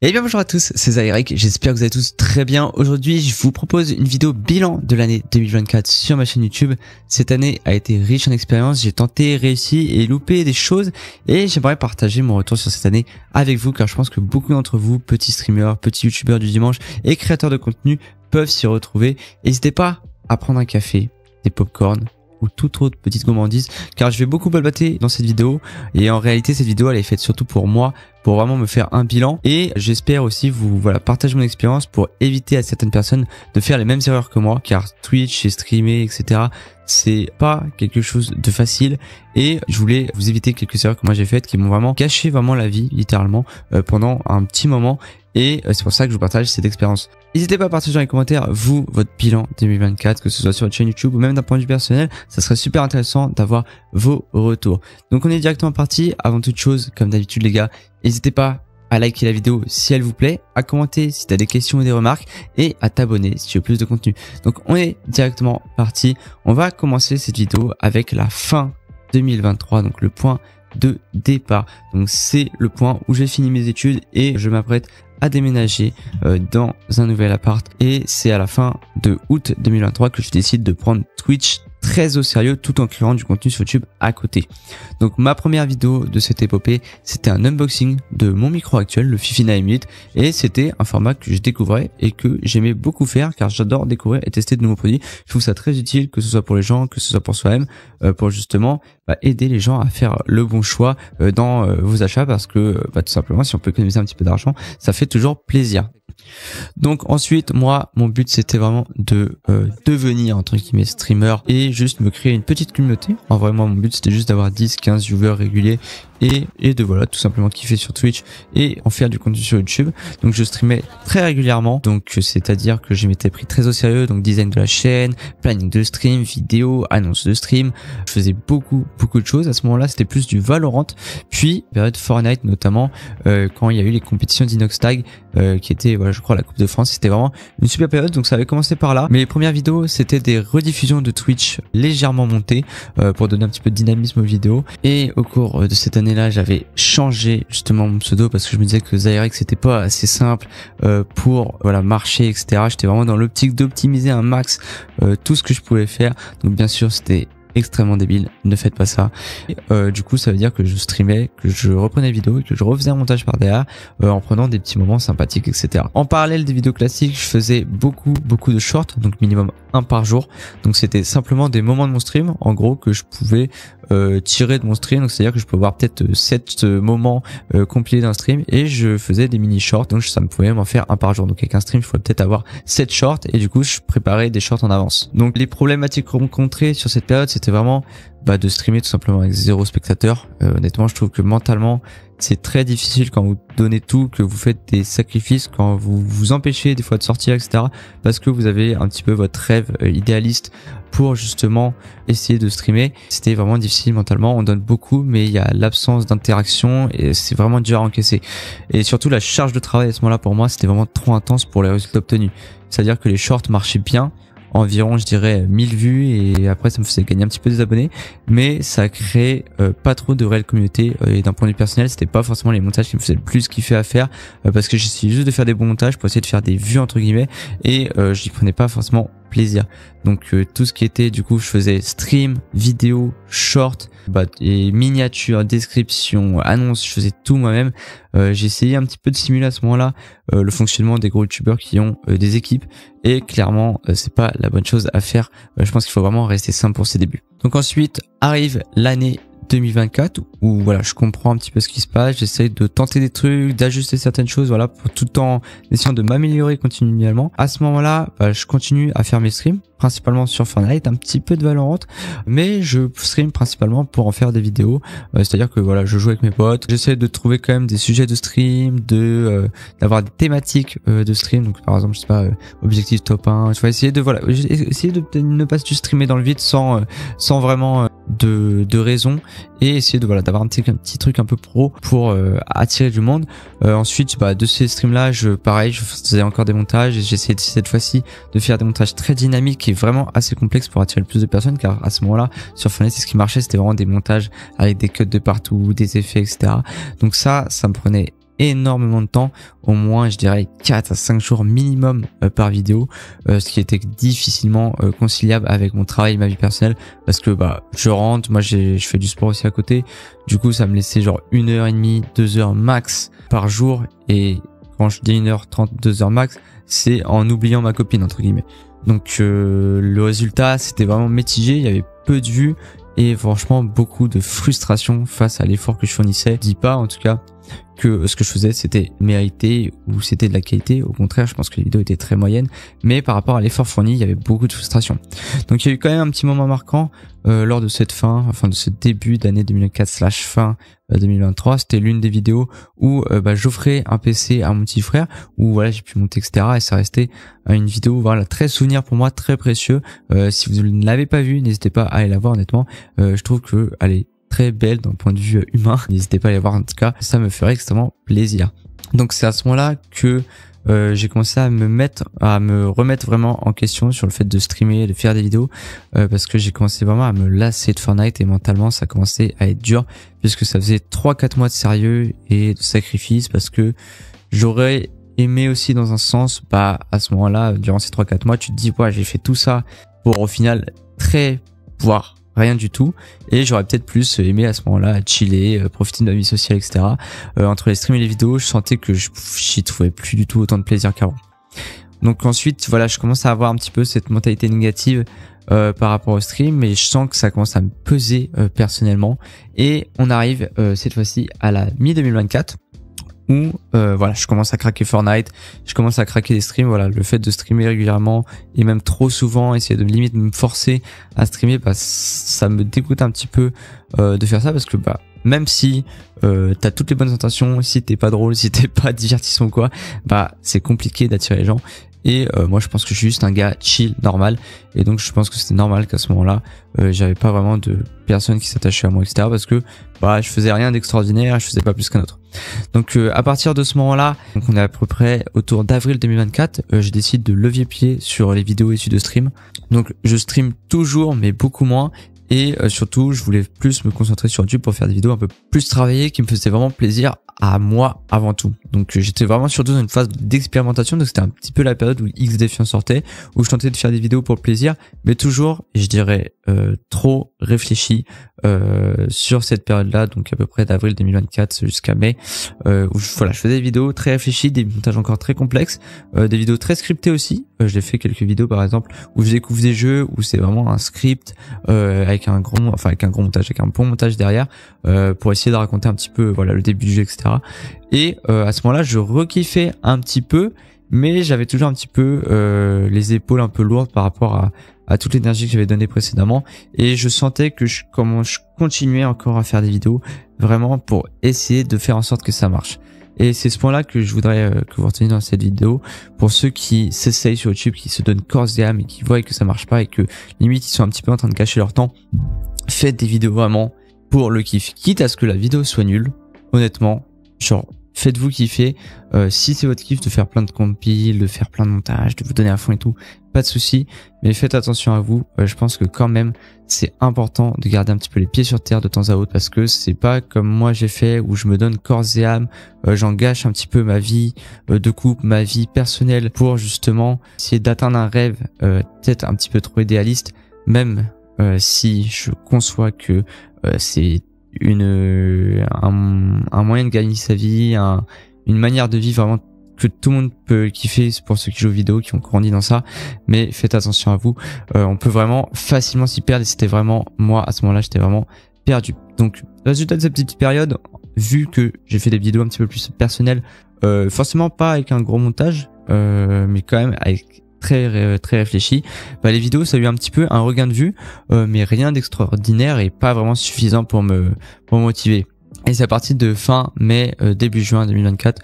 Et bien bonjour à tous, c'est Zahirek, j'espère que vous allez tous très bien. Aujourd'hui je vous propose une vidéo bilan de l'année 2024 sur ma chaîne YouTube. Cette année a été riche en expériences, j'ai tenté, réussi et loupé des choses et j'aimerais partager mon retour sur cette année avec vous car je pense que beaucoup d'entre vous, petits streamers, petits youtubeurs du dimanche et créateurs de contenu peuvent s'y retrouver. N'hésitez pas à prendre un café, des popcorn ou toute autre petite gourmandise car je vais beaucoup balbater dans cette vidéo et en réalité cette vidéo elle est faite surtout pour moi, pour vraiment me faire un bilan et j'espère aussi vous partager mon expérience pour éviter à certaines personnes de faire les mêmes erreurs que moi car Twitch et streamer etc c'est pas quelque chose de facile et je voulais vous éviter quelques erreurs que moi j'ai faites qui m'ont vraiment gâché la vie littéralement pendant un petit moment. Et c'est pour ça que je vous partage cette expérience. N'hésitez pas à partager dans les commentaires, vous, votre bilan 2024, que ce soit sur votre chaîne YouTube ou même d'un point de vue personnel. Ça serait super intéressant d'avoir vos retours. Donc on est directement parti. Avant toute chose, comme d'habitude les gars, n'hésitez pas à liker la vidéo si elle vous plaît, à commenter si tu as des questions ou des remarques et à t'abonner si tu veux plus de contenu. Donc on est directement parti. On va commencer cette vidéo avec la fin 2023, donc le point de départ. Donc c'est le point où j'ai fini mes études et je m'apprête à déménager dans un nouvel appart et c'est à la fin de août 2023 que je décide de prendre Twitch très au sérieux tout en créant du contenu sur YouTube à côté. Donc ma première vidéo de cette épopée, c'était un unboxing de mon micro actuel, le Fifi 9 et c'était un format que je découvrais et que j'aimais beaucoup faire car j'adore découvrir et tester de nouveaux produits. Je trouve ça très utile que ce soit pour les gens, que ce soit pour soi-même, pour justement aider les gens à faire le bon choix dans vos achats parce que tout simplement si on peut économiser un petit peu d'argent, ça fait toujours plaisir. Donc ensuite moi mon but c'était vraiment de devenir entre guillemets streamer et juste me créer une petite communauté. En vrai moi mon but c'était juste d'avoir 10-15 viewers réguliers et de voilà tout simplement kiffer sur Twitch et en faire du contenu sur YouTube. Donc je streamais très régulièrement, donc c'est-à-dire que je m'étais pris très au sérieux, donc design de la chaîne, planning de stream, vidéo, annonce de stream. Je faisais beaucoup de choses. À ce moment-là c'était plus du Valorant, puis période Fortnite notamment quand il y a eu les compétitions d'Inoxtag qui était voilà je crois la Coupe de France. C'était vraiment une super période, donc ça avait commencé par là. Mais les premières vidéos c'était des rediffusions de Twitch légèrement montées pour donner un petit peu de dynamisme aux vidéos. Et au cours de cette année là j'avais changé justement mon pseudo parce que je me disais que Zahirek c'était pas assez simple pour marcher etc. J'étais vraiment dans l'optique d'optimiser un max tout ce que je pouvais faire. Donc bien sûr c'était extrêmement débile, ne faites pas ça. Du coup ça veut dire que je streamais, que je reprenais les vidéos et que je refaisais un montage par derrière en prenant des petits moments sympathiques etc. En parallèle des vidéos classiques je faisais beaucoup de shorts, donc minimum un par jour. Donc c'était simplement des moments de mon stream en gros que je pouvais tirer de mon stream. Donc c'est à dire que je peux avoir peut-être 7 moments compilés d'un stream et je faisais des mini shorts, donc ça me pouvait m'en faire un par jour. Donc avec un stream je pourrais peut-être avoir 7 shorts et du coup je préparais des shorts en avance. Donc les problématiques rencontrées sur cette période c'était vraiment de streamer tout simplement avec 0 spectateur. Honnêtement je trouve que mentalement c'est très difficile quand vous donnez tout, que vous faites des sacrifices, quand vous vous empêchez des fois de sortir etc. parce que vous avez un petit peu votre rêve idéaliste pour justement essayer de streamer. C'était vraiment difficile mentalement, on donne beaucoup mais il y a l'absence d'interaction et c'est vraiment dur à encaisser. Et surtout la charge de travail à ce moment-là pour moi c'était vraiment trop intense pour les résultats obtenus. C'est-à-dire que les shorts marchaient bien, environ je dirais 1000 vues et après ça me faisait gagner un petit peu des abonnés mais ça crée pas trop de réelle communauté et d'un point de vue personnel c'était pas forcément les montages qui me faisaient le plus kiffer à faire parce que j'essayais juste de faire des bons montages pour essayer de faire des vues entre guillemets et j'y prenais pas forcément plaisir. Donc tout ce qui était du coup je faisais stream, vidéo, short et miniatures, description, annonce, je faisais tout moi-même. J'ai essayé un petit peu de simuler à ce moment-là le fonctionnement des gros youtubeurs qui ont des équipes et clairement c'est pas la bonne chose à faire. Je pense qu'il faut vraiment rester simple pour ses débuts. Donc ensuite arrive l'année 2024 où voilà je comprends un petit peu ce qui se passe, j'essaye de tenter des trucs, d'ajuster certaines choses pour tout en essayant de m'améliorer continuellement. À ce moment-là je continue à faire mes streams principalement sur Fortnite, un petit peu de Valorant, mais je stream principalement pour en faire des vidéos, c'est-à-dire que voilà je joue avec mes potes, j'essaie de trouver quand même des sujets de stream, d'avoir des thématiques de stream, donc par exemple je sais pas objectif top 1, je vais essayer de essayer de ne pas juste streamer dans le vide sans vraiment de raison et essayer d'avoir un petit truc un peu pro pour attirer du monde. Ensuite de ces streams là je faisais encore des montages et j'essayais cette fois-ci de faire des montages très dynamiques et vraiment assez complexes pour attirer le plus de personnes car à ce moment-là sur Fortnite c'est ce qui marchait, c'était vraiment des montages avec des cuts de partout, des effets etc. Donc ça me prenait énormément de temps, au moins je dirais 4 à 5 jours minimum par vidéo, ce qui était difficilement conciliable avec mon travail et ma vie personnelle, parce que je rentre, moi je fais du sport aussi à côté, du coup ça me laissait genre 1h30, 2h max par jour, et quand je dis 1h30, 2h max, c'est en oubliant ma copine entre guillemets. Donc le résultat c'était vraiment mitigé, il y avait peu de vues et franchement beaucoup de frustration face à l'effort que je fournissais. Je dis pas en tout cas que ce que je faisais c'était mérité ou c'était de la qualité, au contraire je pense que les vidéos étaient très moyennes, mais par rapport à l'effort fourni il y avait beaucoup de frustration. Donc il y a eu quand même un petit moment marquant lors de cette de ce début d'année 2024/fin 2023, c'était l'une des vidéos où j'offrais un PC à mon petit frère, où voilà j'ai pu monter etc, et ça restait une vidéo voilà très souvenir pour moi, très précieux. Si vous ne l'avez pas vue, n'hésitez pas à aller la voir, honnêtement je trouve que elle est très belle d'un point de vue humain, n'hésitez pas à aller voir, en tout cas ça me ferait extrêmement plaisir. Donc c'est à ce moment-là que j'ai commencé à me remettre vraiment en question sur le fait de streamer, de faire des vidéos, parce que j'ai commencé vraiment à me lasser de Fortnite et mentalement ça commençait à être dur, puisque ça faisait 3-4 mois de sérieux et de sacrifice, parce que j'aurais aimé aussi dans un sens, à ce moment-là, durant ces 3-4 mois, tu te dis ouais j'ai fait tout ça pour au final voire rien du tout, et j'aurais peut-être plus aimé à ce moment-là chiller, profiter de ma vie sociale etc. Entre les streams et les vidéos je sentais que j'y trouvais plus du tout autant de plaisir qu'avant. Donc ensuite voilà, je commence à avoir un petit peu cette mentalité négative par rapport au stream, mais je sens que ça commence à me peser personnellement, et on arrive cette fois-ci à la mi-2024 où je commence à craquer Fortnite, je commence à craquer des streams, voilà, le fait de streamer régulièrement et même trop souvent, essayer de limite me forcer à streamer, ça me dégoûte un petit peu de faire ça, parce que même si t'as toutes les bonnes intentions, si t'es pas drôle, si t'es pas divertissant ou quoi, c'est compliqué d'attirer les gens. Et moi je pense que je suis juste un gars chill, normal, et donc je pense que c'était normal qu'à ce moment-là j'avais pas vraiment de personnes qui s'attachaient à moi etc, parce que je faisais rien d'extraordinaire, je faisais pas plus qu'un autre. Donc à partir de ce moment-là, donc on est à peu près autour d'avril 2024, je décide de levier pied sur les vidéos issues de stream. Donc je stream toujours mais beaucoup moins, et surtout je voulais plus me concentrer sur YouTube pour faire des vidéos un peu plus travaillées qui me faisaient vraiment plaisir à moi avant tout. Donc j'étais vraiment surtout dans une phase d'expérimentation, donc c'était un petit peu la période où XDefiant sortait, où je tentais de faire des vidéos pour le plaisir, mais toujours, je dirais, trop réfléchi sur cette période-là, donc à peu près d'avril 2024 jusqu'à mai, où je faisais des vidéos très réfléchies, des montages encore très complexes, des vidéos très scriptées aussi. J'ai fait quelques vidéos par exemple où je découvre des jeux où c'est vraiment un script avec un gros montage, avec un bon montage derrière, pour essayer de raconter un petit peu le début du jeu etc. Et à ce moment-là je rekiffais un petit peu, mais j'avais toujours un petit peu les épaules un peu lourdes par rapport à toute l'énergie que j'avais donnée précédemment, et je sentais que je continuais encore à faire des vidéos vraiment pour essayer de faire en sorte que ça marche. Et c'est ce point-là que je voudrais que vous reteniez dans cette vidéo, pour ceux qui s'essayent sur YouTube, qui se donnent corps et âme et qui voient que ça marche pas et que limite ils sont un petit peu en train de gâcher leur temps. Faites des vidéos vraiment pour le kiff, quitte à ce que la vidéo soit nulle. Honnêtement, faites-vous kiffer. Si c'est votre kiff de faire plein de compiles, de faire plein de montages, de vous donner à fond et tout, pas de souci, mais faites attention à vous. Je pense que quand même c'est important de garder un petit peu les pieds sur terre de temps à autre, parce que c'est pas comme moi j'ai fait où je me donne corps et âme, j'en gâche un petit peu ma vie de couple, ma vie personnelle, pour justement essayer d'atteindre un rêve peut-être un petit peu trop idéaliste, même si je conçois que c'est un moyen de gagner sa vie, une manière de vivre vraiment que tout le monde peut kiffer pour ceux qui jouent aux vidéos, qui ont grandi dans ça, mais faites attention à vous, on peut vraiment facilement s'y perdre, et c'était vraiment moi à ce moment-là, j'étais vraiment perdu. Donc résultat de cette petite période, vu que j'ai fait des vidéos un petit peu plus personnelles, forcément pas avec un gros montage, mais quand même avec très réfléchi, les vidéos ça a eu un petit peu un regain de vue, mais rien d'extraordinaire et pas vraiment suffisant pour me motiver. Et c'est à partir de fin mai, début juin 2024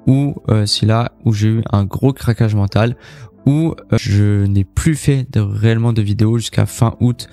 où c'est là où j'ai eu un gros craquage mental, où je n'ai plus fait réellement de vidéos jusqu'à fin août,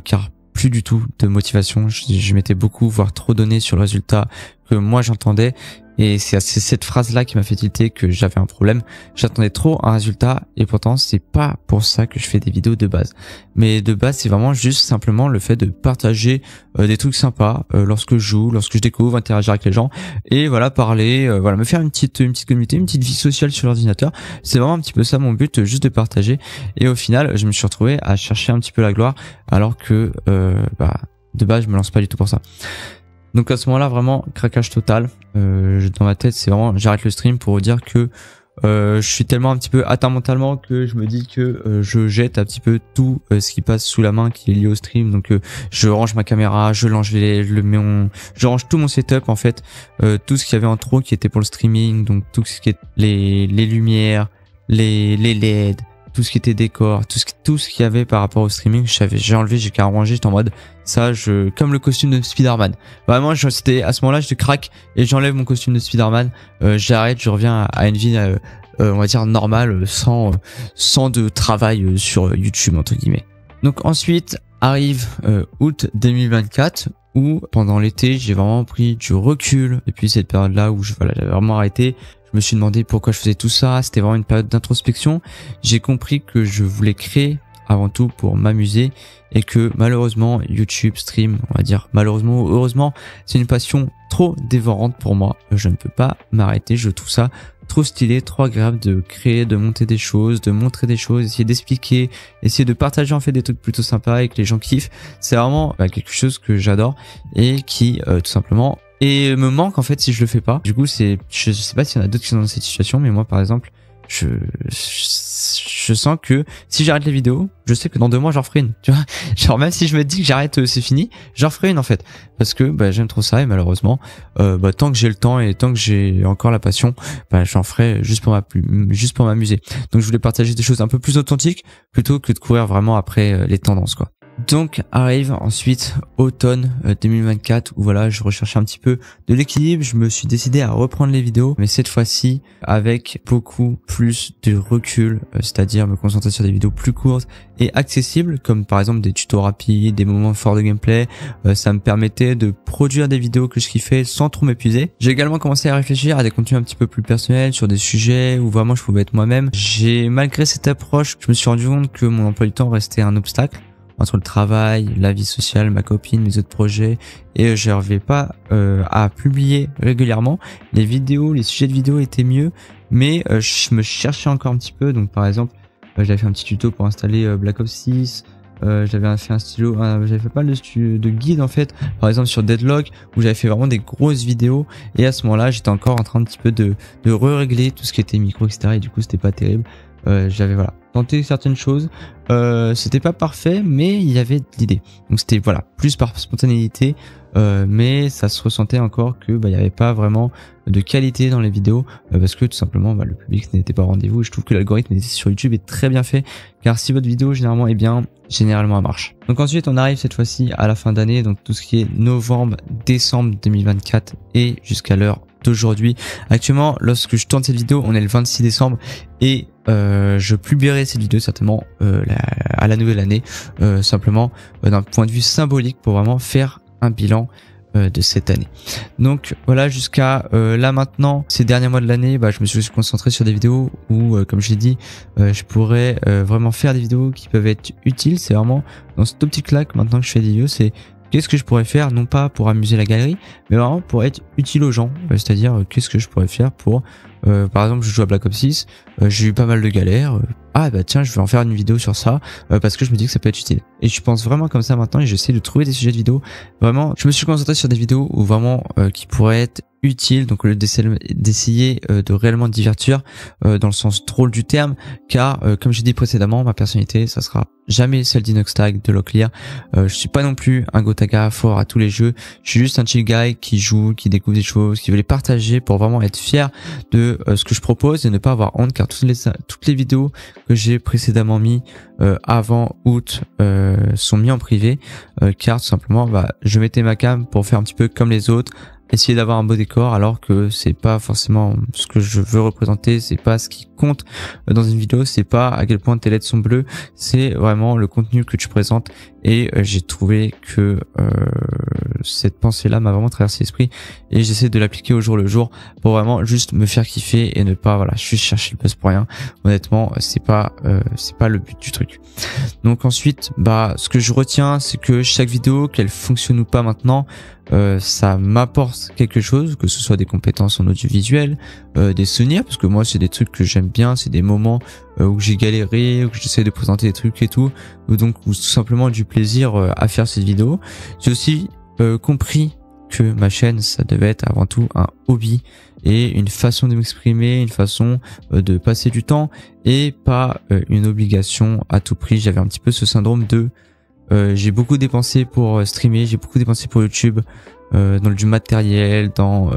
car plus du tout de motivation. Je m'étais beaucoup, voire trop donné sur le résultat que moi j'entendais, Et c'est cette phrase-là qui m'a fait tilter que j'avais un problème. J'attendais trop un résultat et pourtant c'est pas pour ça que je fais des vidéos de base. Mais de base c'est vraiment juste simplement le fait de partager des trucs sympas lorsque je joue, lorsque je découvre, interagir avec les gens et voilà parler, voilà me faire une petite communauté, une petite vie sociale sur l'ordinateur. C'est vraiment un petit peu ça mon but, juste de partager. Et au final je me suis retrouvé à chercher un petit peu la gloire alors que de base je me lance pas du tout pour ça. Donc à ce moment-là, vraiment craquage total. Dans ma tête, c'est vraiment j'arrête le stream pour vous dire que je suis tellement un petit peu atteint mentalement que je me dis que je jette un petit peu tout ce qui passe sous la main qui est lié au stream. Donc je range ma caméra, je range tout mon setup en fait, tout ce qu'il y avait en trop qui était pour le streaming, donc tout ce qui est les lumières, les LED, tout ce qui était décor, tout ce qu'il y avait par rapport au streaming, j'ai enlevé, j'ai qu'à ranger, j'étais en mode ça, comme le costume de Spider-Man. Vraiment, c'était à ce moment-là, je craque et j'enlève mon costume de Spider-Man, j'arrête, je reviens à une vie on va dire normale, sans de travail sur YouTube entre guillemets. Donc ensuite arrive août 2024 où pendant l'été, j'ai vraiment pris du recul depuis cette période-là où j'avais vraiment arrêté. Je me suis demandé pourquoi je faisais tout ça. C'était vraiment une période d'introspection. J'ai compris que je voulais créer avant tout pour m'amuser et que malheureusement YouTube stream, on va dire malheureusement ou heureusement, c'est une passion trop dévorante pour moi. Je ne peux pas m'arrêter. Je trouve ça trop stylé, trop agréable de créer, de monter des choses, de montrer des choses, essayer d'expliquer, essayer de partager en fait des trucs plutôt sympas et que les gens kiffent. C'est vraiment quelque chose que j'adore et qui tout simplement et me manque en fait si je le fais pas. Du coup je sais pas s'il y en a d'autres qui sont dans cette situation, mais moi par exemple je sens que si j'arrête les vidéos, je sais que dans 2 mois j'en ferai une, tu vois. Genre même si je me dis que j'arrête, c'est fini, j'en ferai une en fait, parce que j'aime trop ça et malheureusement tant que j'ai le temps et tant que j'ai encore la passion, j'en ferai juste pour m'amuser. Donc je voulais partager des choses un peu plus authentiques plutôt que de courir vraiment après les tendances quoi. Donc arrive ensuite automne 2024 où voilà, je recherchais un petit peu de l'équilibre, je me suis décidé à reprendre les vidéos, mais cette fois-ci avec beaucoup plus de recul, c'est-à-dire me concentrer sur des vidéos plus courtes et accessibles, comme par exemple des tutos rapides, des moments forts de gameplay. Ça me permettait de produire des vidéos que je kiffais sans trop m'épuiser. J'ai également commencé à réfléchir à des contenus un petit peu plus personnels sur des sujets où vraiment je pouvais être moi-même. Malgré cette approche, je me suis rendu compte que mon emploi du temps restait un obstacle entre le travail, la vie sociale, ma copine, mes autres projets, et je n'arrivais pas à publier régulièrement. Les vidéos, les sujets de vidéos étaient mieux, mais je me cherchais encore un petit peu. Donc par exemple, j'avais fait un petit tuto pour installer Black Ops 6, j'avais fait j'avais fait pas mal de guides en fait, par exemple sur Deadlock, où j'avais fait vraiment des grosses vidéos, et à ce moment-là, j'étais encore en train un petit peu de régler tout ce qui était micro, etc. Et du coup, c'était pas terrible. J'avais tenté certaines choses, c'était pas parfait mais il y avait de l'idée, donc c'était plus par spontanéité, mais ça se ressentait encore que il y avait pas vraiment de qualité dans les vidéos, parce que tout simplement le public n'était pas au rendez-vous. Et je trouve que l'algorithme sur YouTube est très bien fait, car si votre vidéo généralement est bien, généralement elle marche. Donc ensuite on arrive cette fois-ci à la fin d'année, donc tout ce qui est novembre, décembre 2024 et jusqu'à l'heure d'aujourd'hui. Actuellement, lorsque je tourne cette vidéo, on est le 26 décembre et je publierai cette vidéo certainement à la nouvelle année, simplement d'un point de vue symbolique pour vraiment faire un bilan de cette année. Donc voilà, jusqu'à là maintenant, ces derniers mois de l'année, je me suis concentré sur des vidéos où, comme je l'ai dit, je pourrais vraiment faire des vidéos qui peuvent être utiles. C'est vraiment dans cette optique-là que maintenant que je fais des vidéos, c'est qu'est-ce que je pourrais faire, non pas pour amuser la galerie, mais vraiment pour être utile aux gens. C'est-à-dire, qu'est-ce que je pourrais faire pour, par exemple, je joue à Black Ops 6, j'ai eu pas mal de galères. Tiens, je vais en faire une vidéo sur ça, parce que je me dis que ça peut être utile. Et je pense vraiment comme ça maintenant, et j'essaie de trouver des sujets de vidéos. Vraiment, je me suis concentré sur des vidéos où vraiment qui pourraient être utiles, donc au lieu d'essayer de réellement divertir dans le sens drôle du terme, car comme j'ai dit précédemment, ma personnalité, ça sera jamais celle d'Inoxtag, de Locklear. Je suis pas non plus un Gotaga fort à tous les jeux. Je suis juste un chill guy qui joue, qui découvre des choses, qui veut les partager pour vraiment être fier de ce que je propose et ne pas avoir honte, car toutes les vidéos que j'ai précédemment mis avant août sont mis en privé, car tout simplement je mettais ma cam pour faire un petit peu comme les autres, essayer d'avoir un beau décor, alors que c'est pas forcément ce que je veux représenter, c'est pas ce qui compte dans une vidéo, c'est pas à quel point tes LED sont bleues, c'est vraiment le contenu que tu présentes et j'ai trouvé que cette pensée-là m'a vraiment traversé l'esprit et j'essaie de l'appliquer au jour le jour pour vraiment juste me faire kiffer et ne pas juste chercher le buzz pour rien. Honnêtement, c'est pas le but du truc. Donc ensuite, ce que je retiens, c'est que chaque vidéo, qu'elle fonctionne ou pas maintenant, ça m'apporte quelque chose, que ce soit des compétences en audiovisuel, des souvenirs, parce que moi c'est des trucs que j'aime bien, c'est des moments où j'ai galéré, où j'essaie de présenter des trucs et tout, ou tout simplement du plaisir à faire cette vidéo. J'ai aussi compris que ma chaîne, ça devait être avant tout un hobby et une façon de m'exprimer, une façon de passer du temps et pas une obligation à tout prix. J'avais un petit peu ce syndrome de j'ai beaucoup dépensé pour streamer, j'ai beaucoup dépensé pour YouTube, dans du matériel, dans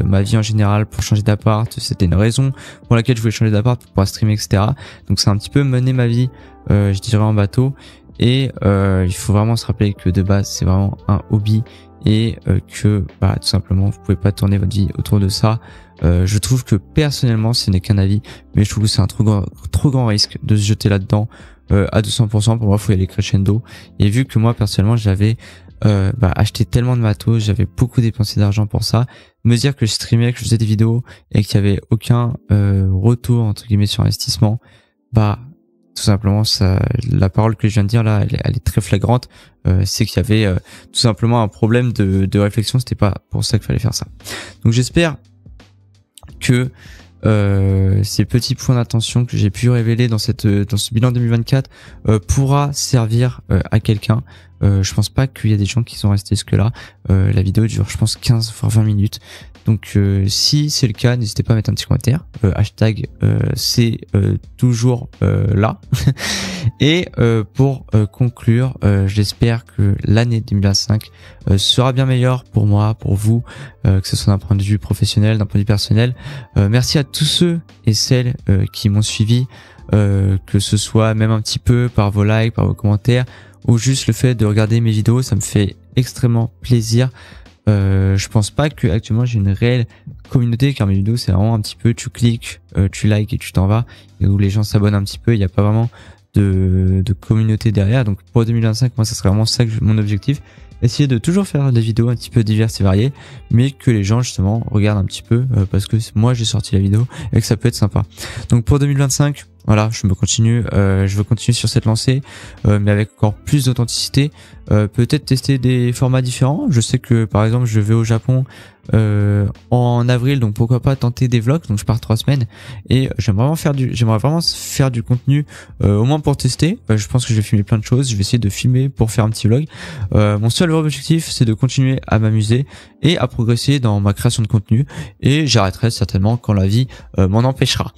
ma vie en général pour changer d'appart. C'était une raison pour laquelle je voulais changer d'appart pour pouvoir streamer, etc. Donc c'est un petit peu mené ma vie, je dirais en bateau. Et il faut vraiment se rappeler que de base c'est vraiment un hobby et que tout simplement vous pouvez pas tourner votre vie autour de ça. Je trouve que personnellement ce n'est qu'un avis, mais je trouve que c'est un trop grand risque de se jeter là-dedans à 200%. Pour moi, il faut y aller crescendo. Et vu que moi personnellement j'avais acheté tellement de matos, j'avais beaucoup dépensé d'argent pour ça, me dire que je streamais, que je faisais des vidéos et qu'il y avait aucun retour entre guillemets sur investissement, tout simplement, la parole que je viens de dire là, elle est très flagrante. C'est qu'il y avait tout simplement un problème de réflexion. C'était pas pour ça qu'il fallait faire ça. Donc j'espère que ces petits points d'attention que j'ai pu révéler dans ce bilan 2024 pourra servir à quelqu'un. Je pense pas qu'il y a des gens qui sont restés jusque là. La vidéo dure, je pense, 15 voire 20 minutes. Donc si c'est le cas, n'hésitez pas à mettre un petit commentaire. Hashtag c'est toujours là. Et pour conclure, j'espère que l'année 2025 sera bien meilleure pour moi, pour vous, que ce soit d'un point de vue professionnel, d'un point de vue personnel. Merci à tous ceux et celles qui m'ont suivi, que ce soit même un petit peu par vos likes, par vos commentaires, ou juste le fait de regarder mes vidéos, ça me fait extrêmement plaisir. Je pense pas que actuellement j'ai une réelle communauté, car mes vidéos c'est vraiment un petit peu tu cliques, tu likes et tu t'en vas, et où les gens s'abonnent un petit peu, il n'y a pas vraiment de communauté derrière. Donc pour 2025, moi ça serait vraiment ça mon objectif, essayer de toujours faire des vidéos un petit peu diverses et variées, mais que les gens justement regardent un petit peu parce que moi j'ai sorti la vidéo et que ça peut être sympa. Donc pour 2025, voilà, je veux continuer sur cette lancée, mais avec encore plus d'authenticité. Peut-être tester des formats différents. Je sais que par exemple je vais au Japon en avril, donc pourquoi pas tenter des vlogs. Donc je pars 3 semaines et j'aimerais vraiment faire du contenu au moins pour tester. Je pense que je vais filmer plein de choses. Je vais essayer de filmer pour faire un petit vlog. Mon seul objectif c'est de continuer à m'amuser et à progresser dans ma création de contenu, et j'arrêterai certainement quand la vie m'en empêchera.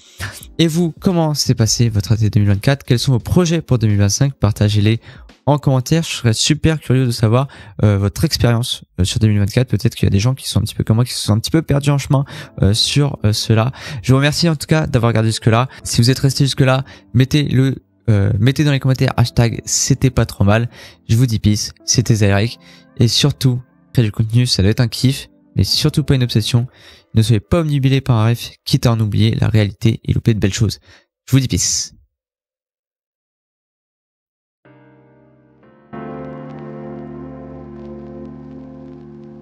Et vous, comment s'est passé votre année 2024? Quels sont vos projets pour 2025? Partagez-les en commentaire. Je serais super curieux de savoir votre expérience sur 2024. Peut-être qu'il y a des gens qui sont un petit peu comme moi, qui se sont un petit peu perdus en chemin sur cela. Je vous remercie en tout cas d'avoir regardé jusque-là. Si vous êtes resté jusque-là, mettez dans les commentaires hashtag c'était pas trop mal. Je vous dis peace, c'était Zairic. Et surtout, créer du contenu, ça doit être un kiff, mais surtout pas une obsession. Ne soyez pas omnubilés par un rêve, quitte à en oublier la réalité et louper de belles choses. Je vous dis peace.